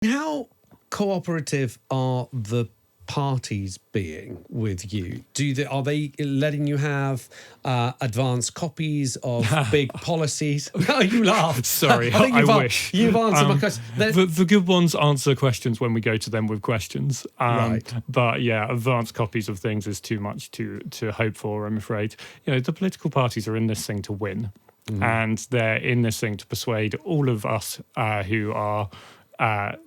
How cooperative are the parties being with you? Are they letting you have advanced copies of big policies? No, you laughed. Sorry, I wish. You've answered my question. The good ones answer questions when we go to them with questions. Right. But yeah, advanced copies of things is too much to hope for, I'm afraid. The political parties are in this thing to win. And they're in this thing to persuade all of us who are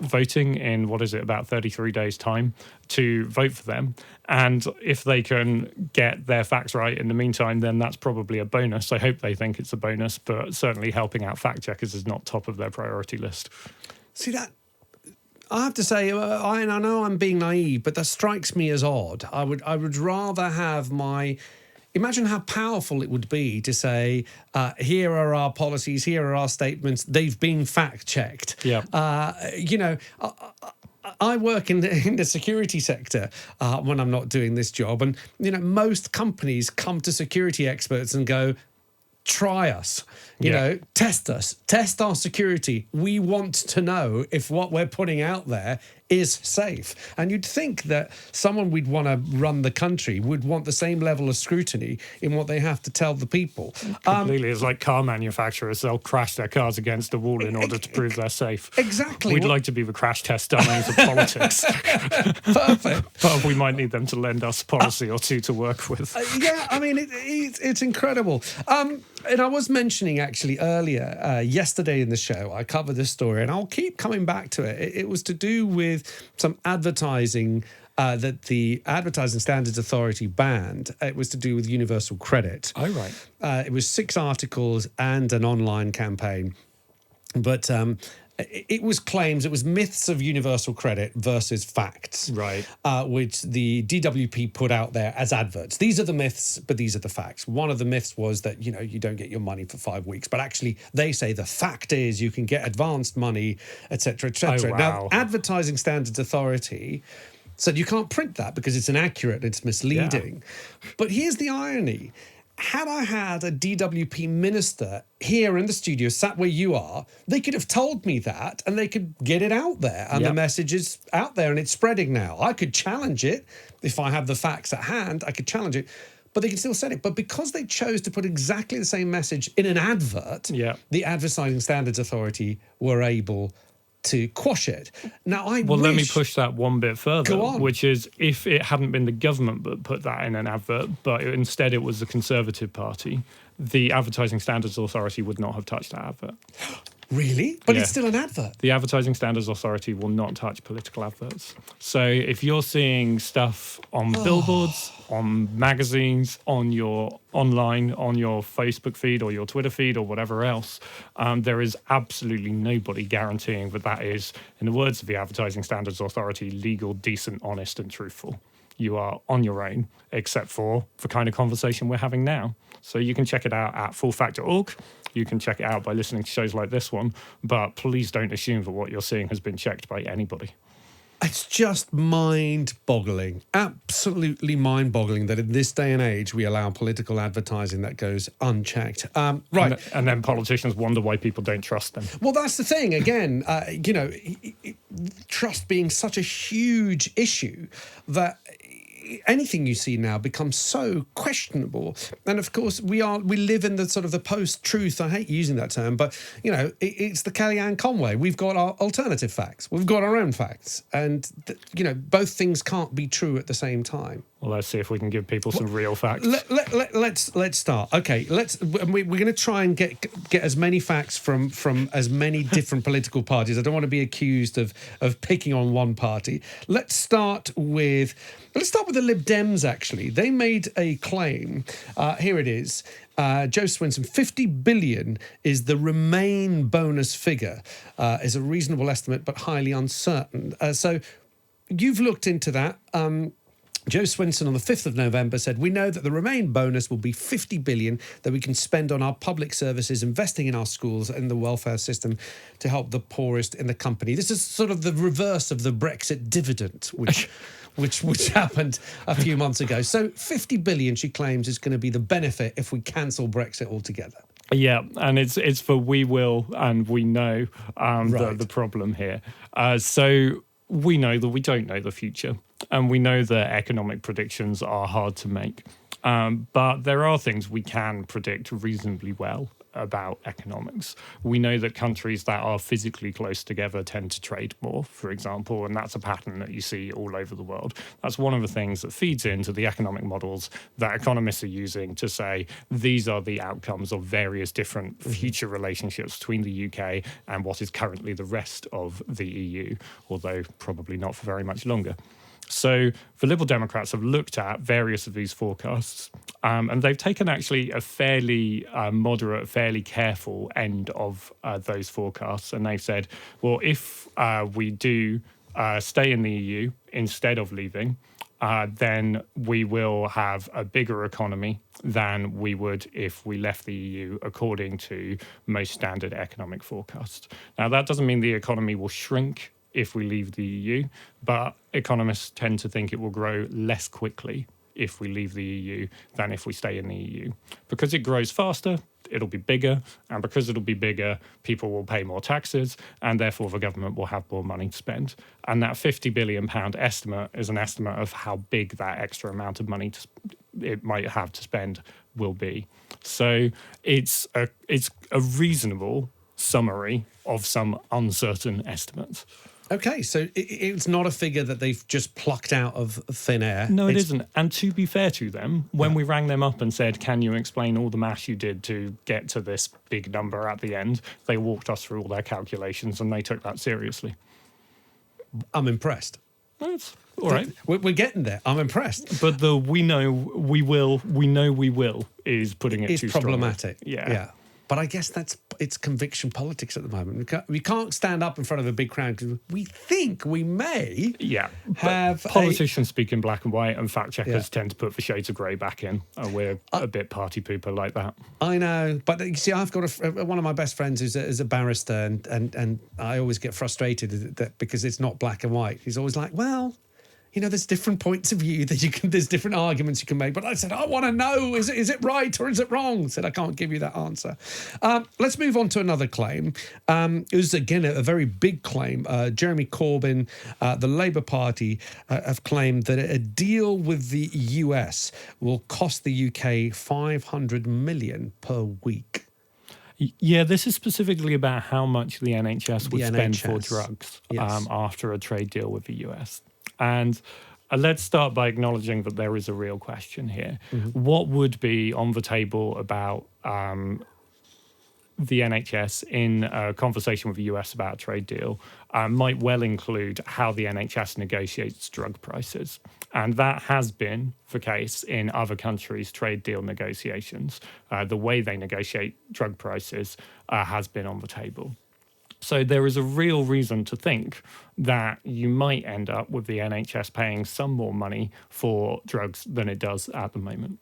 voting in, about 33 days' time, to vote for them. And if they can get their facts right in the meantime, then that's probably a bonus. I hope they think it's a bonus, but certainly helping out fact checkers is not top of their priority list. See, that I have to say, I know I'm being naive, but that strikes me as odd. I would rather have Imagine how powerful it would be to say, here are our policies, here are our statements, they've been fact-checked. Yeah. I work in the security sector when I'm not doing this job, and most companies come to security experts and go, try us, test us, test our security. We want to know if what we're putting out there is safe. And you'd think that someone we'd want to run the country would want the same level of scrutiny in what they have to tell the people. Completely. It's like car manufacturers. They'll crash their cars against a wall in order to prove they're safe. Exactly. We'd like to be the crash test dummies of politics. Perfect. But we might need them to lend us a policy or two to work with. It's incredible. And I was mentioning actually earlier, yesterday in the show, I covered this story, and I'll keep coming back to it. It was to do with some advertising that the Advertising Standards Authority banned. It was to do with universal credit. Oh, right. It was 6 articles and an online campaign. But it was claims, it was myths of universal credit versus facts. Right. Which the DWP put out there as adverts. These are the myths, but these are the facts. One of the myths was that, you don't get your money for 5 weeks. But actually, they say the fact is you can get advanced money, etc., etc. Oh, wow. Now, Advertising Standards Authority said you can't print that because it's inaccurate, it's misleading. Yeah. But here's the irony. Had I had a DWP minister here in the studio, sat where you are, they could have told me that and they could get it out there. And the message is out there and it's spreading now. I could challenge it. If I have the facts at hand, I could challenge it. But they can still send it. But because they chose to put exactly the same message in an advert, the Advertising Standards Authority were able to quash it. Now, let me push that one bit further. Go on. Which is, if it hadn't been the government that put that in an advert, but instead it was the Conservative Party, the Advertising Standards Authority would not have touched that advert. Really? But it's still an advert. The Advertising Standards Authority will not touch political adverts. So if you're seeing stuff on billboards, on magazines, on your online, on your Facebook feed or your Twitter feed or whatever else, there is absolutely nobody guaranteeing that is, in the words of the Advertising Standards Authority, legal, decent, honest and truthful. You are on your own, except for the kind of conversation we're having now. So you can check it out at fullfact.org. You can check it out by listening to shows like this one. But please don't assume that what you're seeing has been checked by anybody. It's just mind-boggling, absolutely mind-boggling that in this day and age we allow political advertising that goes unchecked. Right. And then politicians wonder why people don't trust them. Well, that's the thing. Again, trust being such a huge issue that anything you see now becomes so questionable. And of course, we live in the sort of the post-truth. I hate using that term, but it's the Kellyanne Conway. We've got our alternative facts. We've got our own facts, and both things can't be true at the same time. Well, let's see if we can give people some real facts. Let's start. Okay, we're going to try and get as many facts from as many different political parties. I don't want to be accused of picking on one party. Let's start with the Lib Dems. Actually, they made a claim. Here it is. Joe Swinson, 50 billion is the Remain bonus figure. Is a reasonable estimate, but highly uncertain. So you've looked into that. Joe Swinson on the 5th of November said, we know that the Remain bonus will be 50 billion that we can spend on our public services, investing in our schools and the welfare system to help the poorest in the company. This is sort of the reverse of the Brexit dividend, which happened a few months ago. So 50 billion, she claims, is going to be the benefit if we cancel Brexit altogether. Yeah, and it's for we will and we know Right. the problem here. So we know that we don't know the future, and we know that economic predictions are hard to make. But there are things we can predict reasonably well about economics. We know that countries that are physically close together tend to trade more, for example, and that's a pattern that you see all over the world. That's one of the things that feeds into the economic models that economists are using to say these are the outcomes of various different future relationships between the UK and what is currently the rest of the EU, although probably not for very much longer. So the Liberal Democrats have looked at various of these forecasts, and they've taken actually a fairly moderate, fairly careful end of those forecasts. And they've said, well, if we do stay in the EU instead of leaving, then we will have a bigger economy than we would if we left the EU, according to most standard economic forecasts. Now, that doesn't mean the economy will shrink if we leave the EU, but economists tend to think it will grow less quickly if we leave the EU than if we stay in the EU. Because it grows faster, it'll be bigger, and because it'll be bigger, people will pay more taxes, and therefore the government will have more money to spend. And that £50 billion estimate is an estimate of how big that extra amount of money it might have to spend will be. So it's a reasonable summary of some uncertain estimates. Okay, so it's not a figure that they've just plucked out of thin air. No, it isn't. And to be fair to them, when we rang them up and said, can you explain all the maths you did to get to this big number at the end, they walked us through all their calculations and they took that seriously. I'm impressed. That's all right. We're getting there. I'm impressed. But the we know we will is putting it It's too problematic. strongly. Yeah. But I guess it's conviction politics at the moment. We can't stand up in front of a big crowd because we think we may have politicians speak in black and white, and fact checkers tend to put the shades of grey back in. We're a bit party pooper like that. I know, but you see, I've got one of my best friends who's a barrister, and I always get frustrated that because it's not black and white. He's always like, well, you know, there's different points of view there's different arguments you can make. But I said, I want to know, is it right or is it wrong? I said, I can't give you that answer. Let's move on to another claim. It was, again, a very big claim. Jeremy Corbyn, the Labour Party, have claimed that a deal with the US will cost the UK $500 million per week. Yeah, this is specifically about how much the NHS would spend for drugs after a trade deal with the US. And let's start by acknowledging that there is a real question here. Mm-hmm. What would be on the table about the NHS in a conversation with the US about a trade deal might well include how the NHS negotiates drug prices. And that has been the case in other countries' trade deal negotiations. The way they negotiate drug prices has been on the table. So there is a real reason to think that you might end up with the NHS paying some more money for drugs than it does at the moment.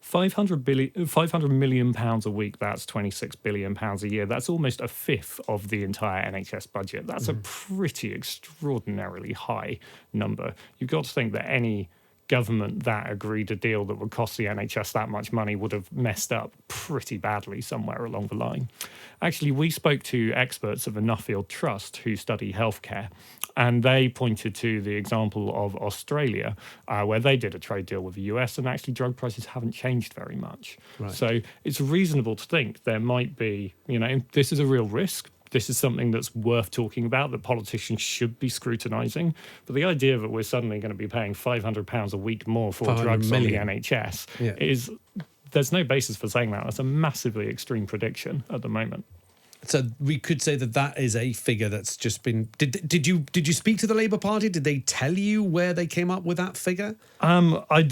£500 million a week, that's £26 billion a year. That's almost a fifth of the entire NHS budget. That's a pretty extraordinarily high number. You've got to think that any government that agreed a deal that would cost the NHS that much money would have messed up pretty badly somewhere along the line. Actually, we spoke to experts of the Nuffield Trust who study healthcare, and they pointed to the example of Australia, where they did a trade deal with the US, and actually drug prices haven't changed very much. Right. So it's reasonable to think there might be, this is a real risk. This is something that's worth talking about, that politicians should be scrutinising. But the idea that we're suddenly going to be paying £500 a week more for drugs on the NHS is, there's no basis for saying that. That's a massively extreme prediction at the moment. So we could say that is a figure that's just been. Did you speak to the Labour Party? Did they tell you where they came up with that figure? I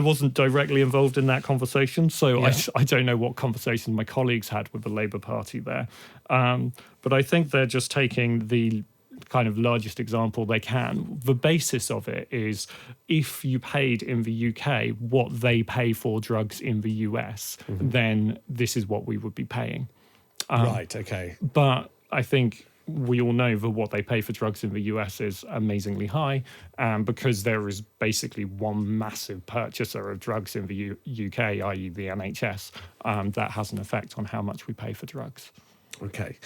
wasn't directly involved in that conversation, so I don't know what conversations my colleagues had with the Labour Party there. But I think they're just taking the kind of largest example they can. The basis of it is if you paid in the UK what they pay for drugs in the US, then this is what we would be paying. Right, okay. But I think we all know that what they pay for drugs in the US is amazingly high, and because there is basically one massive purchaser of drugs in the UK, i.e. the NHS, that has an effect on how much we pay for drugs. Okay.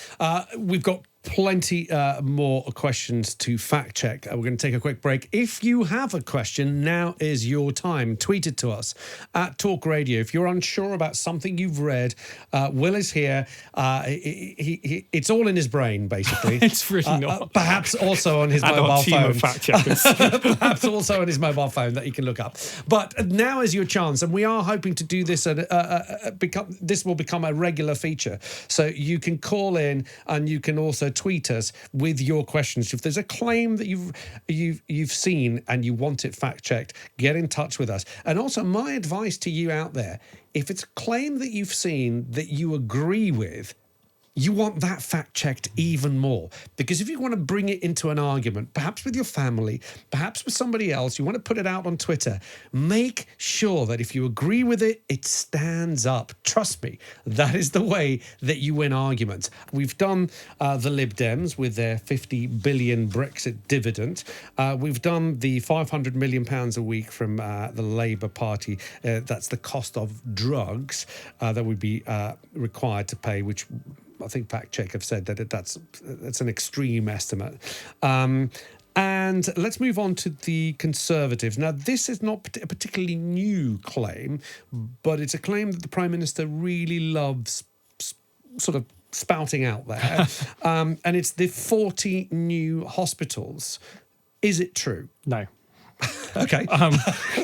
We've got plenty more questions to fact check. We're going to take a quick break. If you have a question, now is your time. Tweet it to us at Talk Radio. If you're unsure about something you've read, Will is here. It's all in his brain, basically. It's really not. Perhaps also on his and mobile our team phone. Of fact checkers. Perhaps also on his mobile phone that you can look up. But now is your chance, and we are hoping to do this. This will become a regular feature, so you can call in and you can also tweet us with your questions. If there's a claim that you've seen and you want it fact checked, get in touch with us. And also, my advice to you out there: if it's a claim that you've seen that you agree with, you want that fact checked even more, because if you want to bring it into an argument, perhaps with your family, perhaps with somebody else, you want to put it out on Twitter, make sure that if you agree with it, it stands up. Trust me, that is the way that you win arguments. We've done the Lib Dems with their 50 billion Brexit dividend. We've done the £500 million a week from the Labour Party. That's the cost of drugs that would be required to pay, which I think Fact Check have said that that's an extreme estimate. And let's move on to the Conservatives. Now, this is not a particularly new claim, but it's a claim that the Prime Minister really loves sort of spouting out there. And it's the 40 new hospitals. Is it true? No. Okay,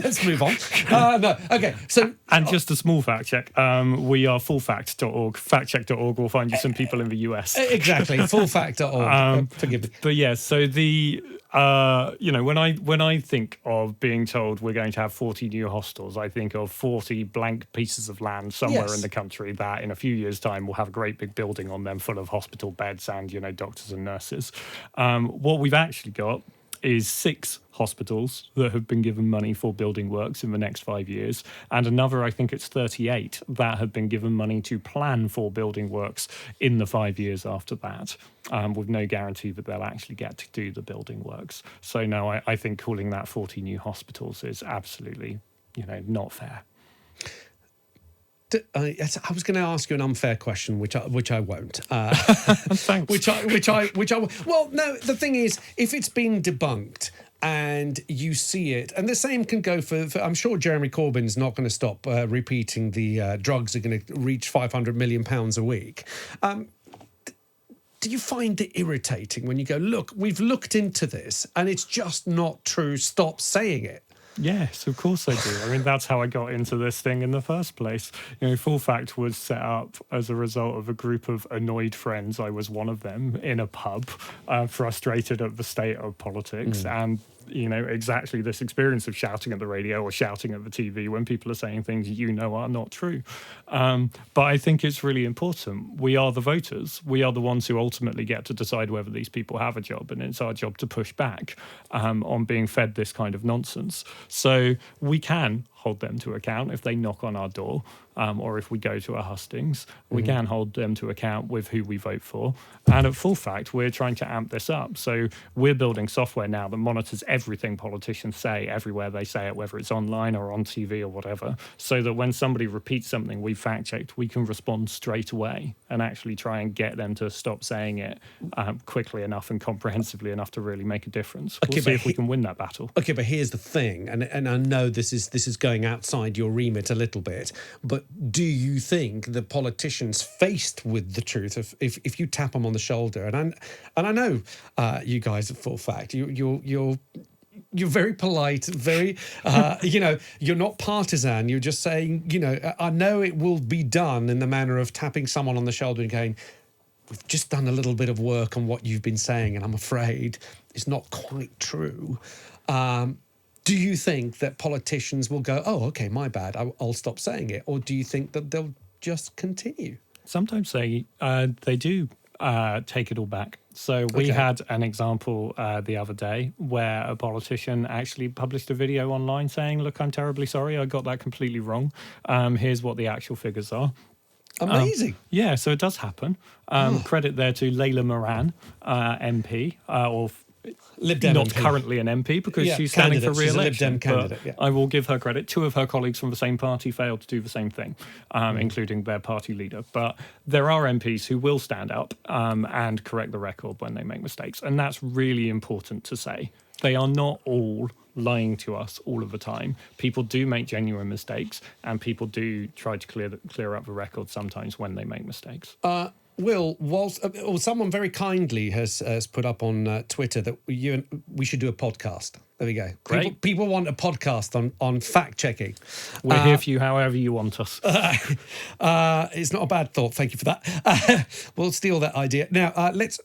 let's move on. No, okay. So, and just a small fact check. We are fullfact.org. Factcheck.org will find you some people in the US. Exactly, fullfact.org. Forgive me. But yeah, so the when I think of being told we're going to have 40 new hostels, I think of 40 blank pieces of land somewhere in the country that in a few years' time will have a great big building on them full of hospital beds and doctors and nurses. What we've actually got is 6 hospitals that have been given money for building works in the next 5 years, and another, I think it's 38, that have been given money to plan for building works in the 5 years after that, with no guarantee that they'll actually get to do the building works. So no, I think calling that 40 new hospitals is absolutely, not fair. I was going to ask you an unfair question, which I won't. Thanks. Which I well, no. The thing is, if it's been debunked and you see it, and the same can go for I'm sure Jeremy Corbyn's not going to stop repeating the drugs are going to reach £500 million a week. Do you find it irritating when you go, look, we've looked into this and it's just not true? Stop saying it. Yes, of course I do. I mean, that's how I got into this thing in the first place. Full Fact was set up as a result of a group of annoyed friends. I was one of them in a pub, frustrated at the state of politics and exactly this experience of shouting at the radio or shouting at the TV when people are saying things are not true. But I think it's really important. We are the voters. We are the ones who ultimately get to decide whether these people have a job, and it's our job to push back on being fed this kind of nonsense. So we can hold them to account if they knock on our door, or if we go to a hustings. We can hold them to account with who we vote for. And at Full Fact, we're trying to amp this up. So we're building software now that monitors everything politicians say, everywhere they say it, whether it's online or on TV or whatever, so that when somebody repeats something we've fact-checked, we can respond straight away and actually try and get them to stop saying it quickly enough and comprehensively enough to really make a difference. We'll see if we can win that battle. Okay, but here's the thing, and I know this is going outside your remit a little bit, but do you think the politicians faced with the truth, if you tap them on the shoulder, and I know you guys at Full Fact, you're very polite, very, you're not partisan. You're just saying, I know it will be done in the manner of tapping someone on the shoulder and going, we've just done a little bit of work on what you've been saying, and I'm afraid it's not quite true. Do you think that politicians will go, oh, okay, my bad, I'll stop saying it? Or do you think that they'll just continue? Sometimes they do take it all back. So we had an example the other day where a politician actually published a video online saying, look, I'm terribly sorry, I got that completely wrong. Here's what the actual figures are. Amazing. Yeah, so it does happen. Credit there to Layla Moran, MP, or Lib Dem not MP. currently an MP because Yeah, she's standing for candidate. She's a Lib re-election. Dem candidate, but yeah. I will give her credit. Two of her colleagues from the same party failed to do the same thing, including their party leader. But there are MPs who will stand up and correct the record when they make mistakes. And that's really important to say. They are not all lying to us all of the time. People do make genuine mistakes, and people do try to clear up the record sometimes when they make mistakes. Will, someone very kindly has put up on Twitter that we should do a podcast. There we go. Great. People want a podcast on fact checking. We're here for you however you want us. It's not a bad thought. Thank you for that. We'll steal that idea. Now, let's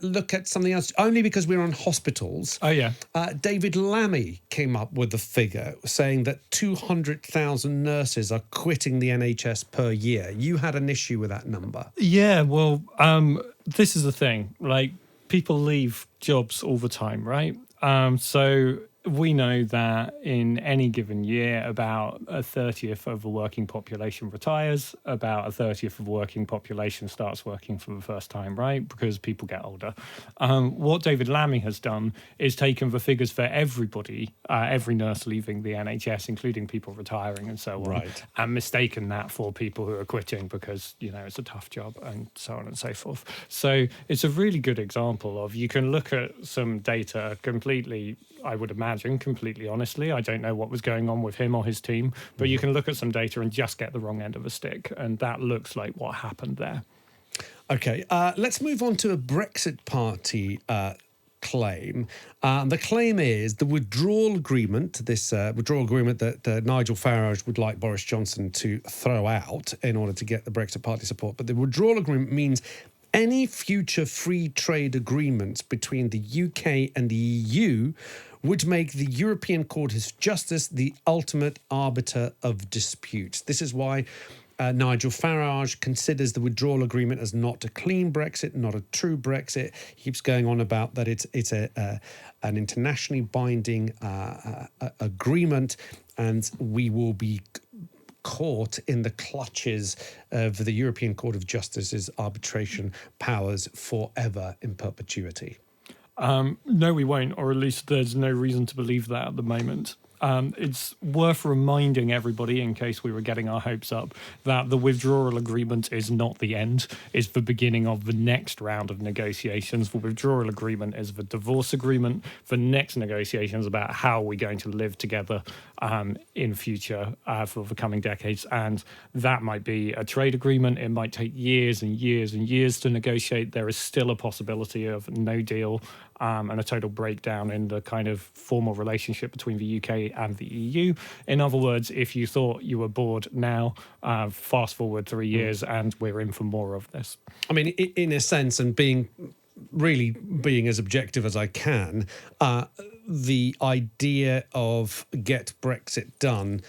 look at something else. Only because we're on hospitals. Oh, yeah. David Lammy came up with a figure saying that 200,000 nurses are quitting the NHS per year. You had an issue with that number. Yeah, well, this is the thing. Like, people leave jobs all the time, right? So we know that in any given year, about a 30th of the working population retires, about a 30th of the working population starts working for the first time, right? Because people get older. What David Lammy has done is taken the figures for everybody, every nurse leaving the NHS, including people retiring and so on, Right. and mistaken that for people who are quitting because, it's a tough job and so on and so forth. So it's a really good example of you can look at some data completely, I would imagine, completely honestly. I don't know what was going on with him or his team, but you can look at some data and just get the wrong end of a stick. And that looks like what happened there. Okay, let's move on to a Brexit Party claim. The claim is the withdrawal agreement, this withdrawal agreement that Nigel Farage would like Boris Johnson to throw out in order to get the Brexit Party support. But the withdrawal agreement means any future free trade agreements between the UK and the EU would make the European Court of Justice the ultimate arbiter of disputes. This is why Nigel Farage considers the withdrawal agreement as not a clean Brexit, not a true Brexit. He keeps going on about that it's an internationally binding agreement, and we will be caught in the clutches of the European Court of Justice's arbitration powers forever in perpetuity. No, we won't, or at least there's no reason to believe that at the moment. It's worth reminding everybody, in case we were getting our hopes up, that the withdrawal agreement is not the end, it's the beginning of the next round of negotiations. The withdrawal agreement is the divorce agreement. The next negotiations about how we're going to live together in future for the coming decades. And that might be a trade agreement. It might take years and years and years to negotiate. There is still a possibility of no deal and a total breakdown in the kind of formal relationship between the UK and the EU. In other words, if you thought you were bored now, fast forward 3 years and we're in for more of this. I mean, in a sense, and being as objective as I can, the idea of get Brexit done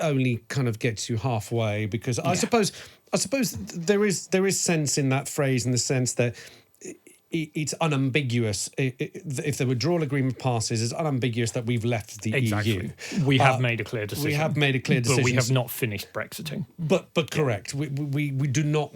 only kind of gets you halfway, because I suppose there is sense in that phrase, in the sense that it's unambiguous. If the withdrawal agreement passes, it's unambiguous that we've left the EU. We have made a clear decision. We have made a clear decision. But we have not finished Brexiting. But correct. We do not.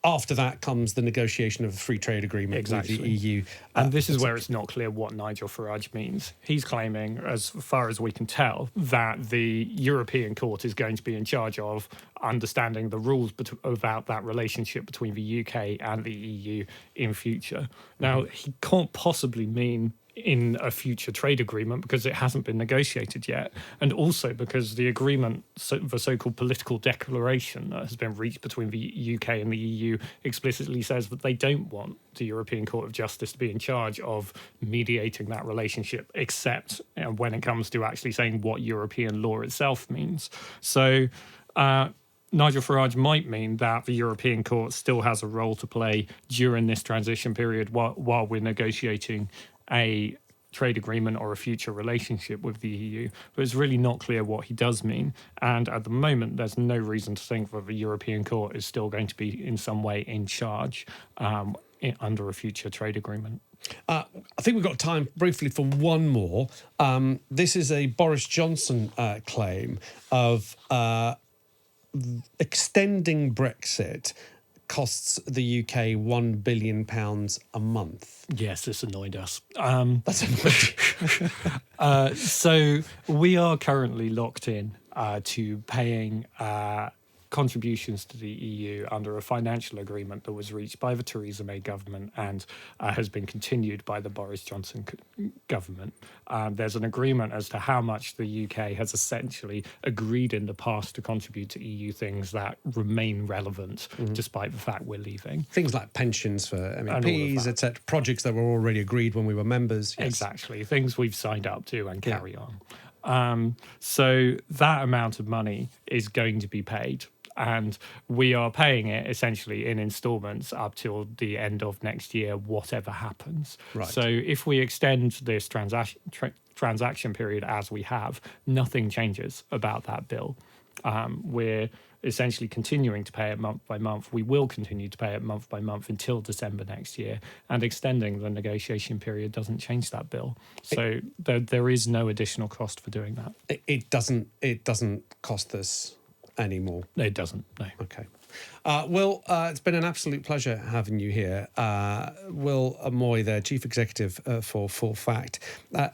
After that comes the negotiation of a free trade agreement with the EU. And this is where it's not clear what Nigel Farage means. He's claiming, as far as we can tell, that the European Court is going to be in charge of understanding the rules about that relationship between the UK and the EU in future. Now, he can't possibly mean in a future trade agreement because it hasn't been negotiated yet, and also because the agreement, the so-called political declaration that has been reached between the UK and the EU, explicitly says that they don't want the European Court of Justice to be in charge of mediating that relationship, except when it comes to actually saying what European law itself means. So Nigel Farage might mean that the European Court still has a role to play during this transition period while we're negotiating a trade agreement or a future relationship with the EU, but it's really not clear what he does mean. And at the moment, there's no reason to think that the European Court is still going to be in some way in charge under a future trade agreement. I think we've got time briefly for one more. This is a Boris Johnson claim of extending Brexit costs the UK £1 billion a month. Yes, this annoyed us. That's annoying. So we are currently locked in to paying contributions to the EU under a financial agreement that was reached by the Theresa May government and has been continued by the Boris Johnson government. There's an agreement as to how much the UK has essentially agreed in the past to contribute to EU things that remain relevant despite the fact we're leaving. Things like pensions for MEPs, etc., projects that were already agreed when we were members. Yes. Exactly, things we've signed up to and carry on. So that amount of money is going to be paid. And we are paying it essentially in installments up till the end of next year, whatever happens. Right. So if we extend this transaction period as we have, nothing changes about that bill. We're essentially continuing to pay it month by month. We will continue to pay it month by month until December next year. And extending the negotiation period doesn't change that bill. So there is no additional cost for doing that. It doesn't cost us anymore. It doesn't, no. Okay. Will, it's been an absolute pleasure having you here. Will Moy, the Chief Executive for Full Fact.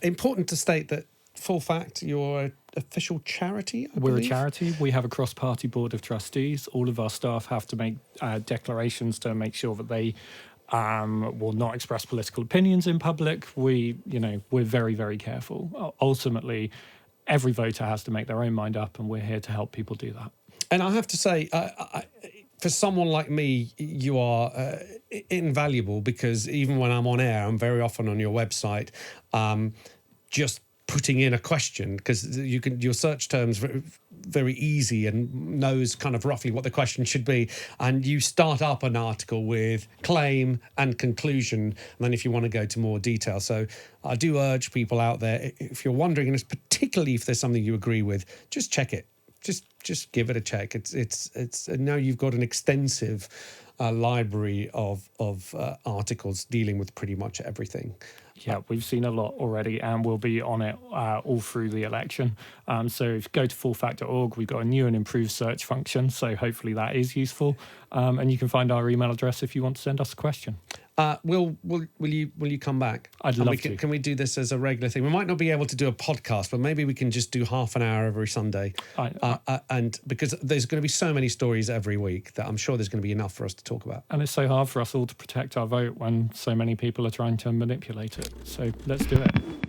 Important to state that Full Fact, you're an official charity, I We're believe? a charity. We have a cross-party board of trustees. All of our staff have to make declarations to make sure that they will not express political opinions in public. We're very, very careful. Ultimately, every voter has to make their own mind up, and we're here to help people do that. And I have to say, for someone like me, you are invaluable, because even when I'm on air, I'm very often on your website, just putting in a question, because your search terms very easy and knows kind of roughly what the question should be, and you start up an article with claim and conclusion, and then if you want to go to more detail. So I do urge people out there, if you're wondering, and particularly if there's something you agree with, just check it. Just give it a check. It's now you've got an extensive library of articles dealing with pretty much everything. Yeah, we've seen a lot already, and we'll be on it all through the election. So if you go to fullfact.org, we've got a new and improved search function, so hopefully that is useful. And you can find our email address if you want to send us a question. Will you come back? I'd love to. Can we do this as a regular thing? We might not be able to do a podcast, but maybe we can just do half an hour every Sunday. And because there's going to be so many stories every week that I'm sure there's going to be enough for us to talk about. And it's so hard for us all to protect our vote when so many people are trying to manipulate it. So let's do it.